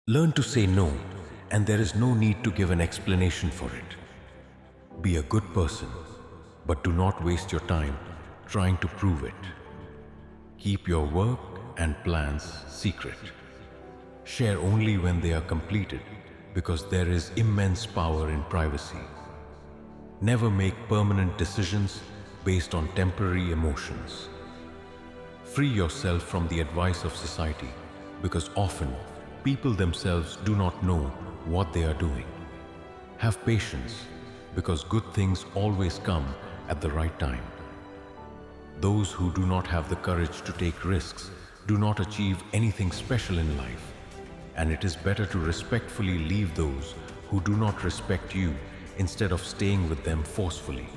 Learn to say no, and there is no need to give an explanation for it. Be a good person, but do not waste your time trying to prove it. Keep your work and plans secret. Share only when they are completed, because there is immense power in privacy. Never make permanent decisions based on temporary emotions. Free yourself from the advice of society, because often people themselves do not know what they are doing. Have patience, because good things always come at the right time. Those who do not have the courage to take risks do not achieve anything special in life, and it is better to respectfully leave those who do not respect you instead of staying with them forcefully.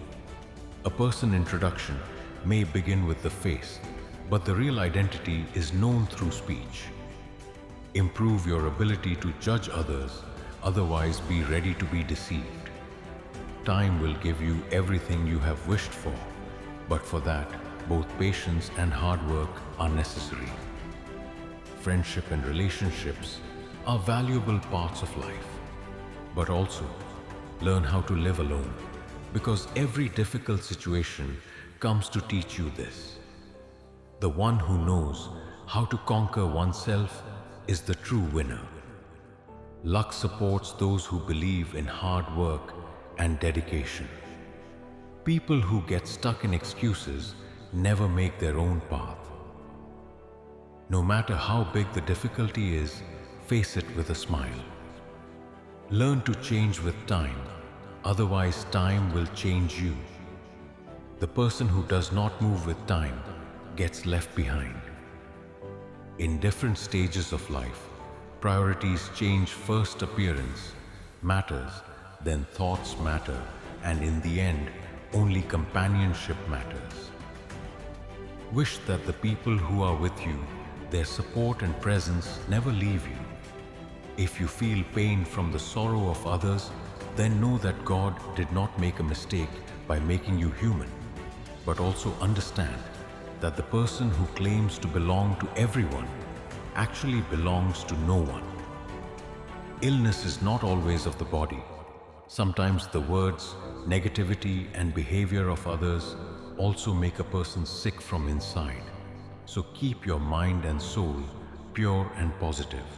A person introduction may begin with the face, but the real identity is known through speech. Improve your ability to judge others, otherwise be ready to be deceived. Time will give you everything you have wished for, but for that, both patience and hard work are necessary. Friendship and relationships are valuable parts of life, but also learn how to live alone, because every difficult situation comes to teach you this. The one who knows how to conquer oneself is the true winner. Luck supports those who believe in hard work and dedication. People who get stuck in excuses never make their own path. No matter how big the difficulty is, face it with a smile. Learn to change with time, otherwise time will change you. The person who does not move with time gets left behind. In different stages of life, priorities change. First appearance matters, then thoughts matter, and in the end, only companionship matters. Wish that the people who are with you, their support and presence never leave you. If you feel pain from the sorrow of others, then know that God did not make a mistake by making you human, but also understand that the person who claims to belong to everyone actually belongs to no one. Illness is not always of the body. Sometimes the words, negativity, and behavior of others also make a person sick from inside. So keep your mind and soul pure and positive.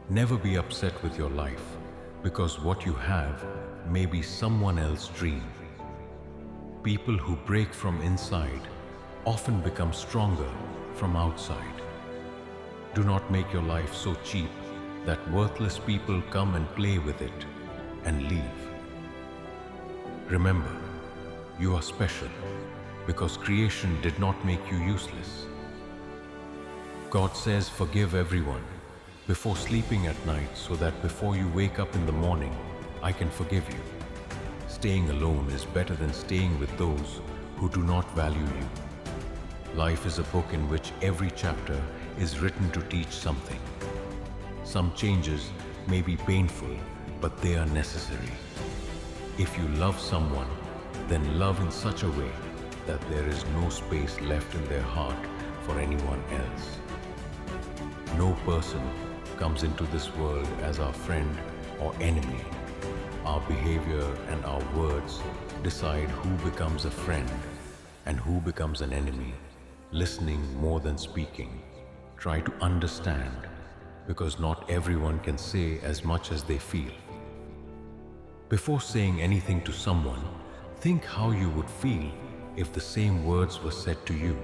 Never be upset with your life, because what you have may be someone else's dream. People who break from inside often become stronger from outside. Do not make your life so cheap that worthless people come and play with it and leave. Remember, you are special because creation did not make you useless. God says forgive everyone before sleeping at night, so that before you wake up in the morning, I can forgive you. Staying alone is better than staying with those who do not value you. Life is a book in which every chapter is written to teach something. Some changes may be painful, but they are necessary. If you love someone, then love in such a way that there is no space left in their heart for anyone else. No person comes into this world as our friend or enemy. Our behavior and our words decide who becomes a friend and who becomes an enemy. Listening more than speaking. Try to understand, because not everyone can say as much as they feel. Before saying anything to someone, think how you would feel if the same words were said to you.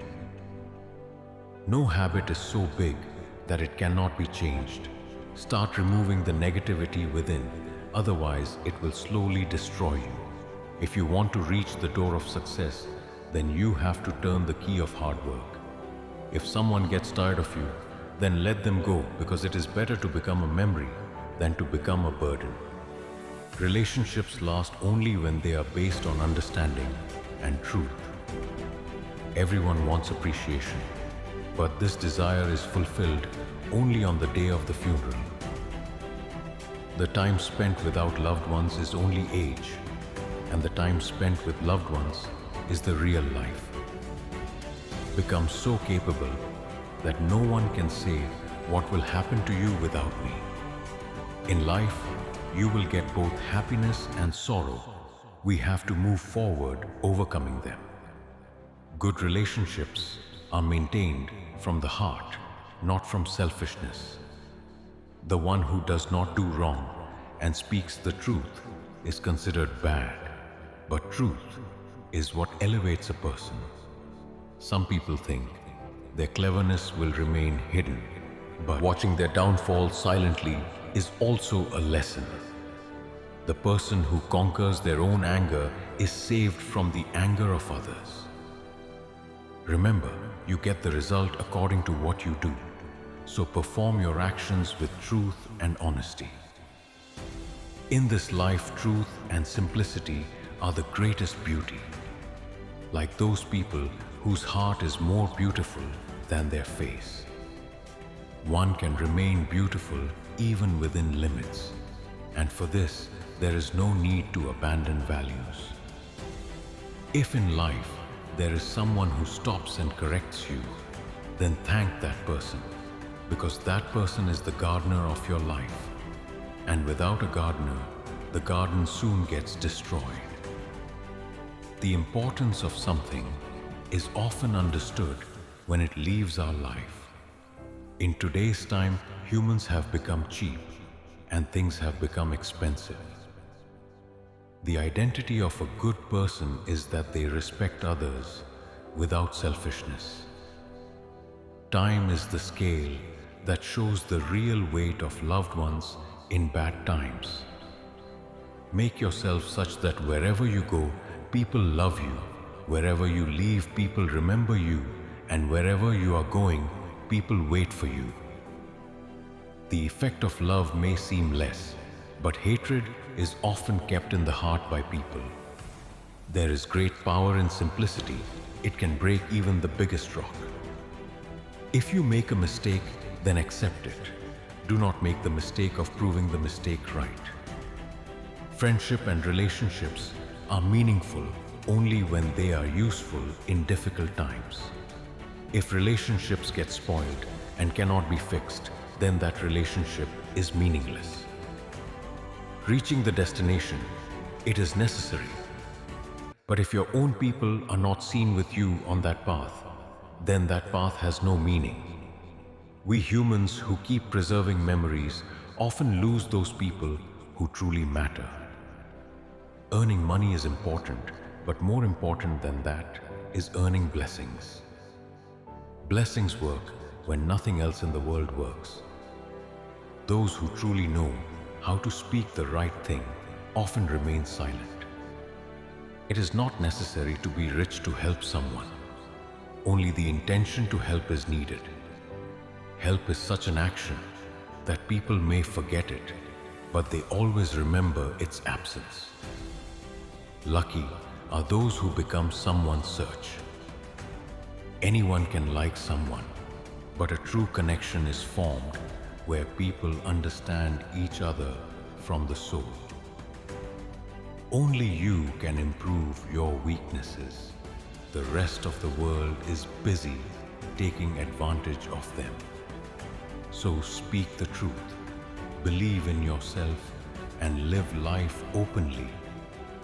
No habit is so big that it cannot be changed. Start removing the negativity within, otherwise it will slowly destroy you. If you want to reach the door of success, then you have to turn the key of hard work. If someone gets tired of you, then let them go, because it is better to become a memory than to become a burden. Relationships last only when they are based on understanding and truth. Everyone wants appreciation, but this desire is fulfilled only on the day of the funeral. The time spent without loved ones is only age, and the time spent with loved ones is the real life. Become so capable that no one can say what will happen to you without me? In life, you will get both happiness and sorrow. We have to move forward, overcoming them. Good relationships are maintained from the heart, not from selfishness. The one who does not do wrong and speaks the truth is considered bad, but truth is what elevates a person. Some people think their cleverness will remain hidden, but watching their downfall silently is also a lesson. The person who conquers their own anger is saved from the anger of others. Remember, you get the result according to what you do, so perform your actions with truth and honesty. In this life, truth and simplicity are the greatest beauty. Like those people whose heart is more beautiful than their face. One can remain beautiful even within limits, and for this, there is no need to abandon values. If in life there is someone who stops and corrects you, then thank that person, because that person is the gardener of your life. And without a gardener, the garden soon gets destroyed. The importance of something is often understood when it leaves our life. In today's time, humans have become cheap and things have become expensive. The identity of a good person is that they respect others without selfishness. Time is the scale that shows the real weight of loved ones in bad times. Make yourself such that wherever you go, people love you. Wherever you leave, people remember you. And wherever you are going, people wait for you. The effect of love may seem less, but hatred is often kept in the heart by people. There is great power in simplicity. It can break even the biggest rock. If you make a mistake, then accept it. Do not make the mistake of proving the mistake right. Friendship and relationships are meaningful only when they are useful in difficult times. If relationships get spoiled and cannot be fixed, then that relationship is meaningless. Reaching the destination, it is necessary. But if your own people are not seen with you on that path, then that path has no meaning. We humans who keep preserving memories often lose those people who truly matter. Earning money is important, but more important than that is earning blessings. Blessings work when nothing else in the world works. Those who truly know how to speak the right thing often remain silent. It is not necessary to be rich to help someone. Only the intention to help is needed. Help is such an action that people may forget it, but they always remember its absence. Lucky are those who become someone's search. Anyone can like someone, but a true connection is formed where people understand each other from the soul. Only you can improve your weaknesses. The rest of the world is busy taking advantage of them. So speak the truth, believe in yourself, and live life openly,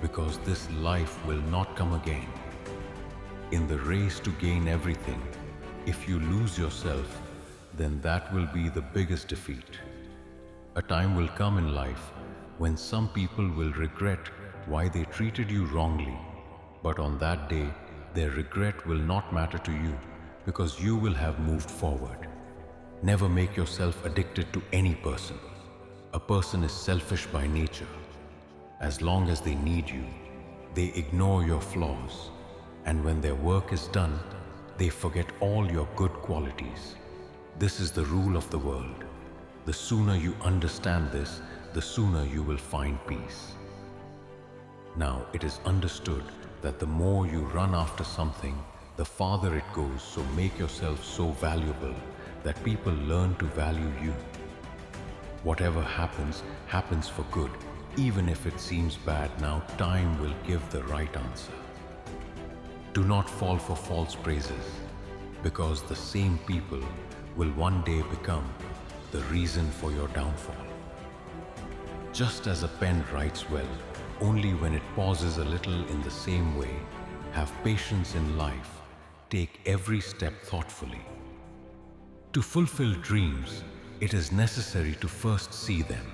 because this life will not come again. In the race to gain everything, if you lose yourself, then that will be the biggest defeat. A time will come in life when some people will regret why they treated you wrongly, but on that day, their regret will not matter to you because you will have moved forward. Never make yourself addicted to any person. A person is selfish by nature. As long as they need you, they ignore your flaws, and when their work is done, they forget all your good qualities. This is the rule of the world. The sooner you understand this, the sooner you will find peace. Now, it is understood that the more you run after something, the farther it goes, so make yourself so valuable that people learn to value you. Whatever happens, happens for good. Even if it seems bad now, time will give the right answer. Do not fall for false praises, because the same people will one day become the reason for your downfall. Just as a pen writes well, only when it pauses a little in the same way, have patience in life, take every step thoughtfully. To fulfill dreams, it is necessary to first see them.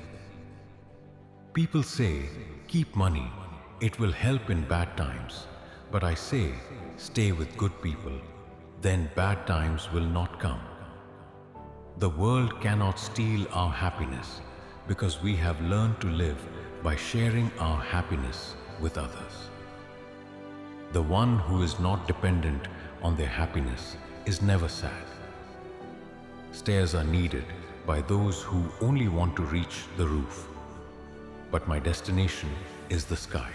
People say, keep money, it will help in bad times. But I say, stay with good people, then bad times will not come. The world cannot steal our happiness because we have learned to live by sharing our happiness with others. The one who is not dependent on their happiness is never sad. Stairs are needed by those who only want to reach the roof. But my destination is the sky,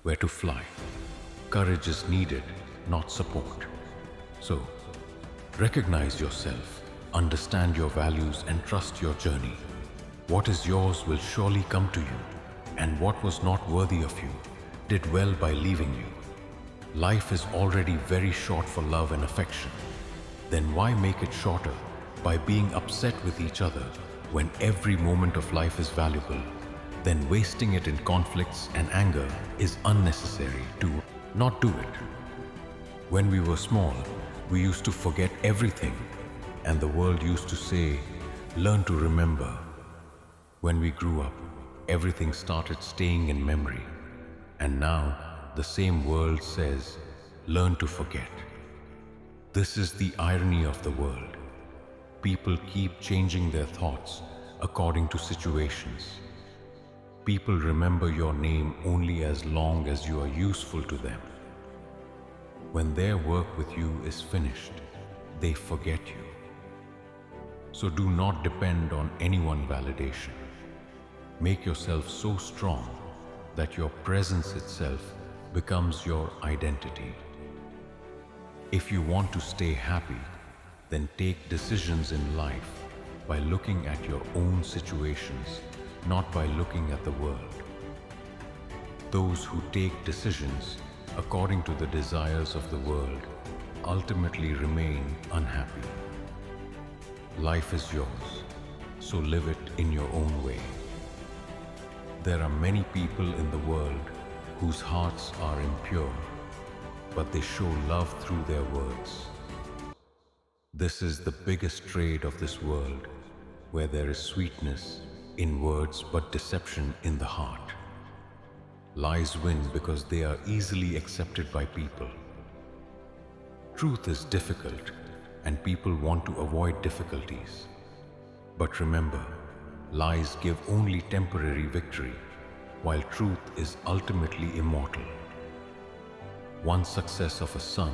where to fly. Courage is needed, not support. So, recognize yourself, understand your values and trust your journey. What is yours will surely come to you, and what was not worthy of you did well by leaving you. Life is already very short for love and affection. Then why make it shorter by being upset with each other when every moment of life is valuable? Then wasting it in conflicts and anger is unnecessary to not do it. When we were small, we used to forget everything, and the world used to say, learn to remember. When we grew up, everything started staying in memory, and now the same world says, learn to forget. This is the irony of the world. People keep changing their thoughts according to situations. People remember your name only as long as you are useful to them. When their work with you is finished, they forget you. So do not depend on anyone's validation. Make yourself so strong that your presence itself becomes your identity. If you want to stay happy, then take decisions in life by looking at your own situations, not by looking at the world. Those who take decisions according to the desires of the world ultimately remain unhappy. Life is yours, so live it in your own way. There are many people in the world whose hearts are impure, but they show love through their words. This is the biggest trade of this world, where there is sweetness in words but deception in the heart. Lies win because they are easily accepted by people. Truth is difficult, and people want to avoid difficulties. But remember, lies give only temporary victory, while truth is ultimately immortal. One success of a son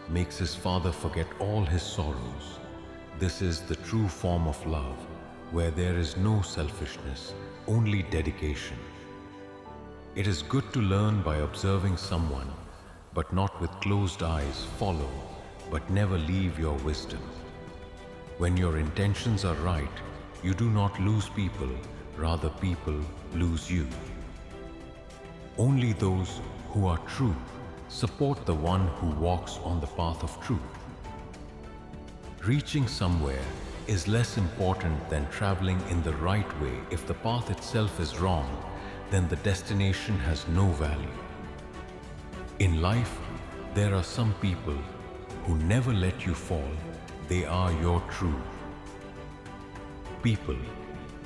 makes his father forget all his sorrows. This is the true form of love, where there is no selfishness, only dedication. It is good to learn by observing someone, but not with closed eyes follow, but never leave your wisdom. When your intentions are right, you do not lose people, rather people lose you. Only those who are true support the one who walks on the path of truth. Reaching somewhere is less important than traveling in the right way. If the path itself is wrong, then the destination has no value. In life, there are some people who never let you fall. They are your truth. People,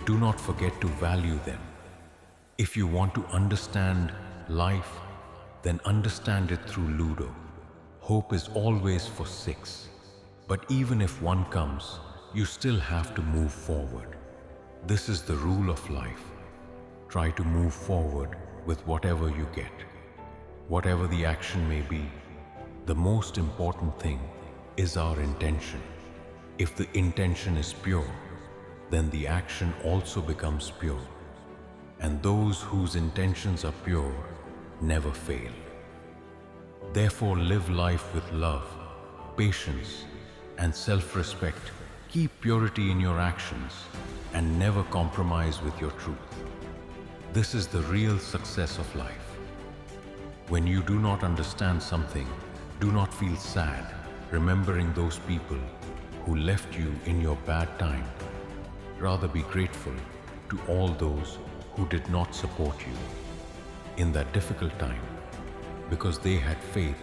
do not forget to value them. If you want to understand life, then understand it through Ludo. Hope is always for 6. But even if one comes, you still have to move forward. This is the rule of life. Try to move forward with whatever you get. Whatever the action may be, the most important thing is our intention. If the intention is pure, then the action also becomes pure. And those whose intentions are pure never fail. Therefore, live life with love, patience, and self-respect. Keep purity in your actions and never compromise with your truth. This is the real success of life. When you do not understand something, do not feel sad, remembering those people who left you in your bad time. Rather be grateful to all those who did not support you in that difficult time, because they had faith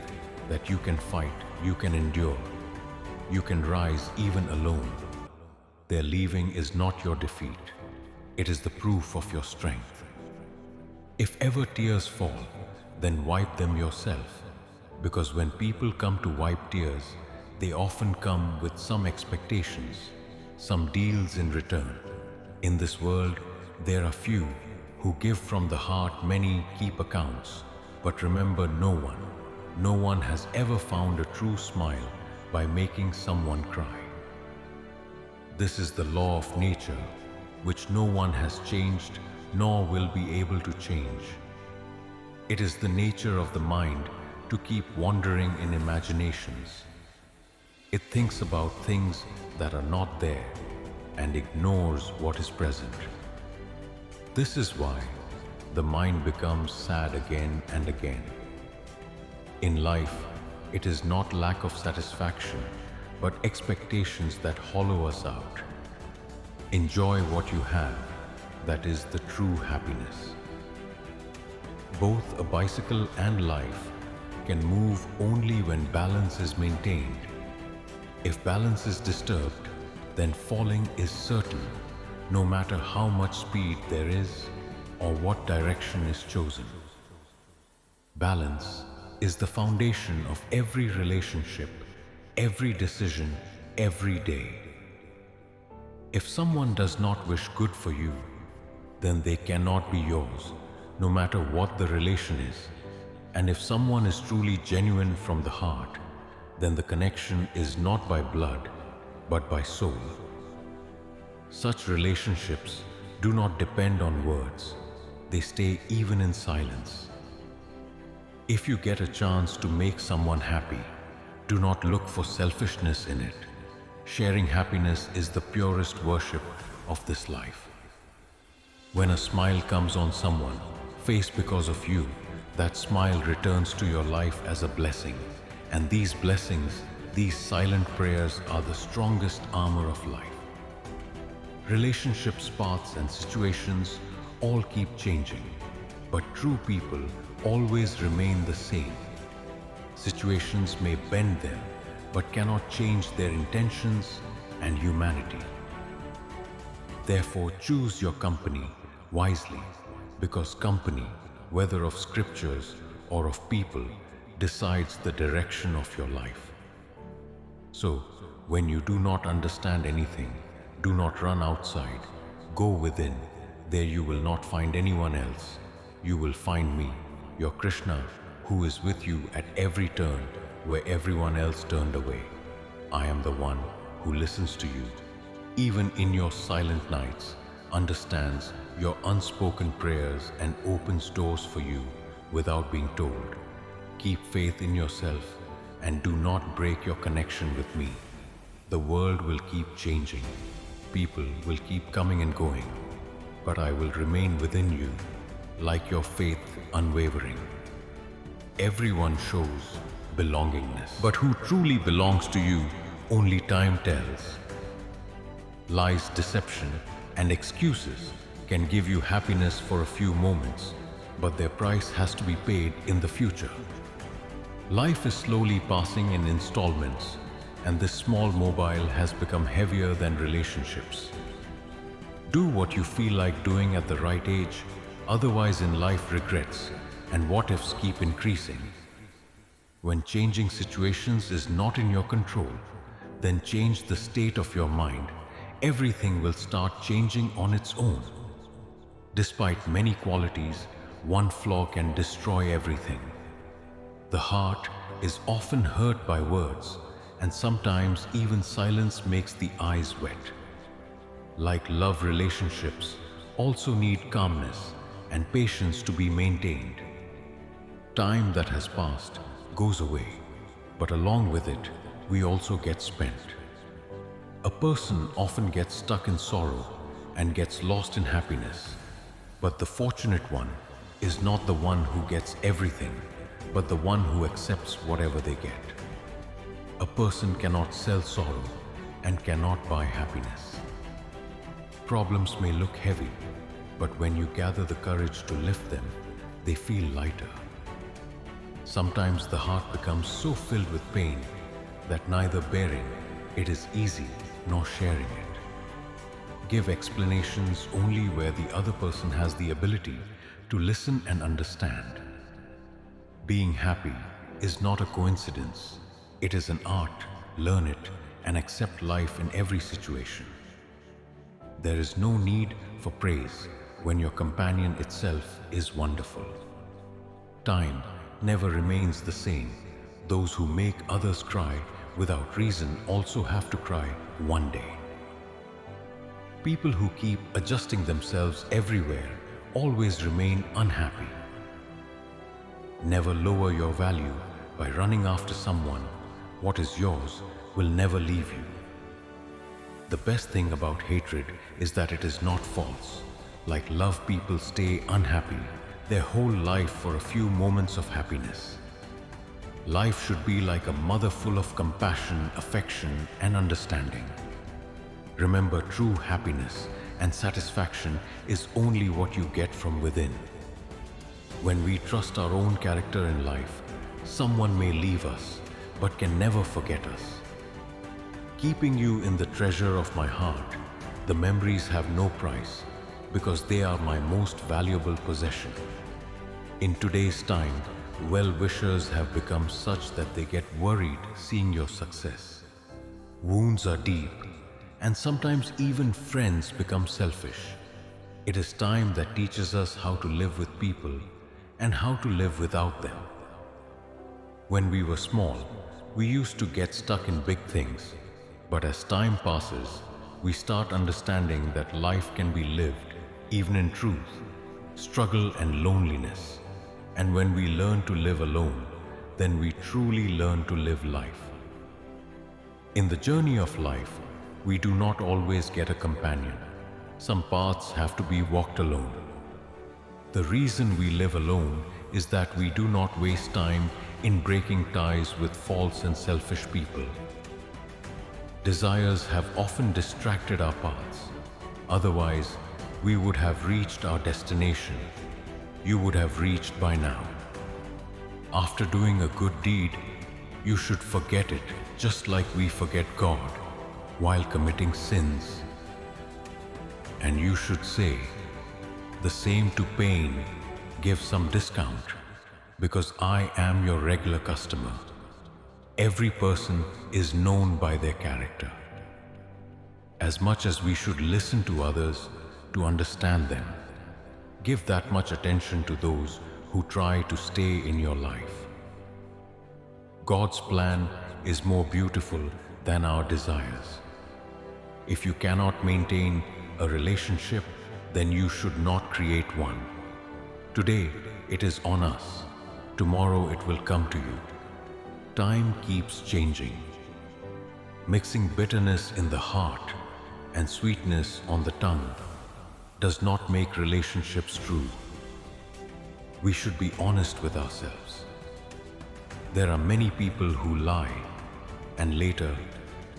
that you can fight, you can endure, you can rise even alone. Their leaving is not your defeat, it is the proof of your strength. If ever tears fall, then wipe them yourself, because when people come to wipe tears, they often come with some expectations, some deals in return. In this world, there are few who give from the heart, many keep accounts. But remember, no one has ever found a true smile by making someone cry. This is the law of nature, which no one has changed nor will be able to change. It is the nature of the mind to keep wandering in imaginations. It thinks about things that are not there and ignores what is present. This is why the mind becomes sad again and again. In life, it is not lack of satisfaction, but expectations that hollow us out. Enjoy what you have, that is the true happiness. Both a bicycle and life can move only when balance is maintained. If balance is disturbed, then falling is certain, no matter how much speed there is or what direction is chosen. Balance is the foundation of every relationship, every decision, every day. If someone does not wish good for you, then they cannot be yours, no matter what the relation is. And if someone is truly genuine from the heart, then the connection is not by blood, but by soul. Such relationships do not depend on words, they stay even in silence. If you get a chance to make someone happy, do not look for selfishness in it. Sharing happiness is the purest worship of this life. When a smile comes on someone, face because of you, that smile returns to your life as a blessing. And these blessings, these silent prayers are the strongest armor of life. Relationships, paths and situations all keep changing, but true people always remain the same. Situations may bend them, but cannot change their intentions and humanity. Therefore, choose your company wisely, because company, whether of scriptures or of people, decides the direction of your life. So, when you do not understand anything, do not run outside, go within. There you will not find anyone else. You will find me, your Krishna, who is with you at every turn where everyone else turned away. I am the one who listens to you, even in your silent nights, understands your unspoken prayers and opens doors for you without being told. Keep faith in yourself and do not break your connection with me. The world will keep changing. People will keep coming and going, but I will remain within you, like your faith unwavering. Everyone shows belongingness, but who truly belongs to you, only time tells. Lies, deception, and excuses can give you happiness for a few moments, but their price has to be paid in the future. Life is slowly passing in installments, and this small mobile has become heavier than relationships. Do what you feel like doing at the right age, otherwise in life regrets and what-ifs keep increasing. When changing situations is not in your control, then change the state of your mind. Everything will start changing on its own. Despite many qualities, one flaw can destroy everything. The heart is often hurt by words, and sometimes even silence makes the eyes wet. Like love, relationships also need calmness and patience to be maintained. Time that has passed goes away, but along with it, we also get spent. A person often gets stuck in sorrow and gets lost in happiness, but the fortunate one is not the one who gets everything, but the one who accepts whatever they get. A person cannot sell sorrow and cannot buy happiness. Problems may look heavy, but when you gather the courage to lift them, they feel lighter. Sometimes the heart becomes so filled with pain that neither bearing it is easy nor sharing it. Give explanations only where the other person has the ability to listen and understand. Being happy is not a coincidence. It is an art. Learn it and accept life in every situation. There is no need for praise when your companion itself is wonderful. Time never remains the same. Those who make others cry without reason also have to cry one day. People who keep adjusting themselves everywhere always remain unhappy. Never lower your value by running after someone. What is yours will never leave you. The best thing about hatred is that it is not false. Like love, people stay unhappy their whole life for a few moments of happiness. Life should be like a mother full of compassion, affection, and understanding. Remember, true happiness and satisfaction is only what you get from within. When we trust our own character in life, someone may leave us, but can never forget us. Keeping you in the treasure of my heart, the memories have no price because they are my most valuable possession. In today's time, well-wishers have become such that they get worried seeing your success. Wounds are deep, and sometimes even friends become selfish. It is time that teaches us how to live with people and how to live without them. When we were small, we used to get stuck in big things, but as time passes, we start understanding that life can be lived even in truth, struggle and loneliness. And when we learn to live alone, then we truly learn to live life. In the journey of life, we do not always get a companion. Some paths have to be walked alone. The reason we live alone is that we do not waste time in breaking ties with false and selfish people. Desires have often distracted our paths. Otherwise, we would have reached our destination. You would have reached by now. After doing a good deed, you should forget it just like we forget God while committing sins. And you should say, the same to pain, give some discount, because I am your regular customer. Every person is known by their character. As much as we should listen to others to understand them, give that much attention to those who try to stay in your life. God's plan is more beautiful than our desires. If you cannot maintain a relationship, then you should not create one. Today, it is on us. Tomorrow, it will come to you. Time keeps changing. Mixing bitterness in the heart and sweetness on the tongue does not make relationships true. We should be honest with ourselves. There are many people who lie, and later,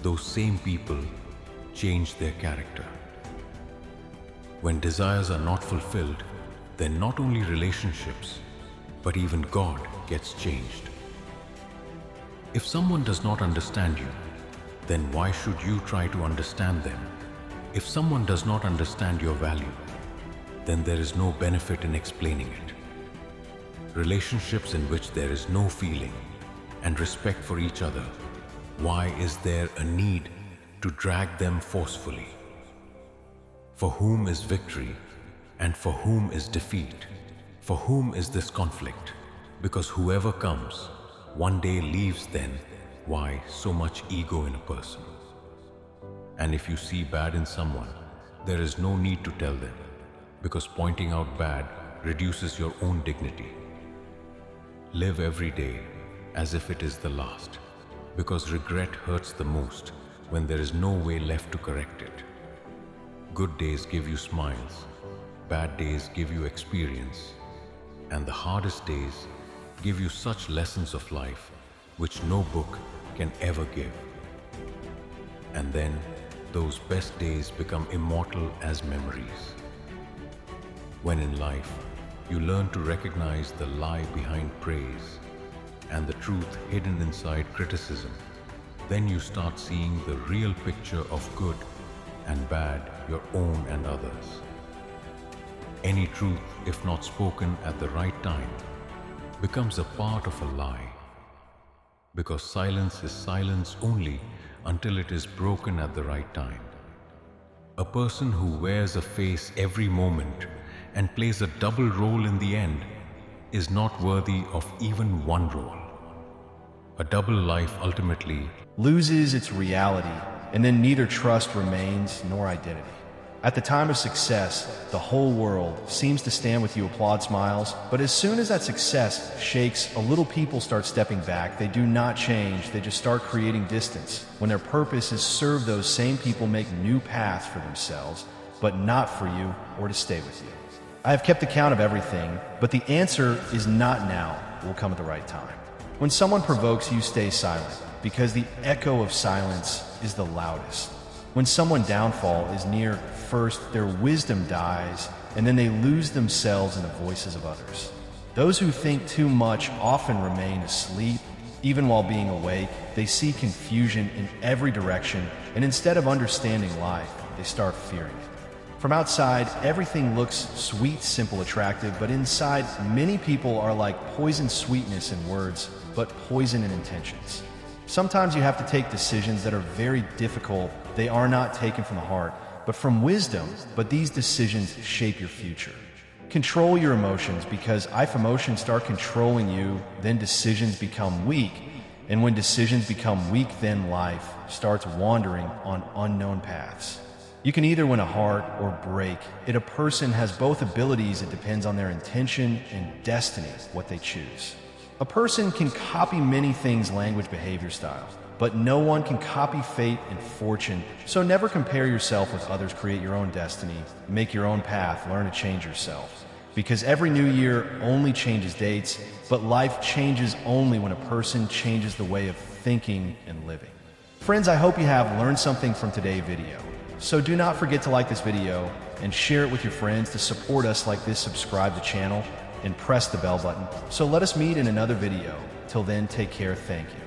those same people change their character. When desires are not fulfilled, then not only relationships, but even God gets changed. If someone does not understand you, then why should you try to understand them? If someone does not understand your value, then there is no benefit in explaining it. Relationships in which there is no feeling and respect for each other, why is there a need to drag them forcefully? For whom is victory and for whom is defeat? For whom is this conflict? Because whoever comes, one day leaves. Then why so much ego in a person? And if you see bad in someone, there is no need to tell them, because pointing out bad reduces your own dignity. Live every day as if it is the last, because regret hurts the most when there is no way left to correct it. Good days give you smiles, bad days give you experience, and the hardest days give you such lessons of life which no book can ever give. And then those best days become immortal as memories. When in life, you learn to recognize the lie behind praise and the truth hidden inside criticism, then you start seeing the real picture of good and bad, your own and others. Any truth, if not spoken at the right time, becomes a part of a lie, because silence is silence only until it is broken at the right time. A person who wears a face every moment and plays a double role in the end is not worthy of even one role. A double life ultimately loses its reality, and then neither trust remains nor identity. At the time of success, the whole world seems to stand with you, applaud, smiles, but as soon as that success shakes, a little people start stepping back. They do not change, they just start creating distance, when their purpose is serve those same people make new paths for themselves, but not for you or to stay with you. I have kept account of everything, but the answer is not now, it will come at the right time. When someone provokes you, stay silent, because the echo of silence is the loudest. When someone's downfall is near, first their wisdom dies, and then they lose themselves in the voices of others. Those who think too much often remain asleep. Even while being awake, they see confusion in every direction, and instead of understanding life, they start fearing it. From outside, everything looks sweet, simple, attractive, but inside, many people are like poison sweetness in words, but poison in intentions. Sometimes you have to take decisions that are very difficult. They are not taken from the heart, but from wisdom, but these decisions shape your future. Control your emotions, because if emotions start controlling you, then decisions become weak. And when decisions become weak, then life starts wandering on unknown paths. You can either win a heart or break it. A person has both abilities. It depends on their intention and destiny, what they choose. A person can copy many things, language, behavior, style, but no one can copy fate and fortune. So never compare yourself with others. Create your own destiny, make your own path, learn to change yourself. Because every new year only changes dates, but life changes only when a person changes the way of thinking and living. Friends, I hope you have learned something from today's video. So do not forget to like this video and share it with your friends. To support us like this, subscribe to the channel and press the bell button. So let us meet in another video. Till then, take care. Thank you.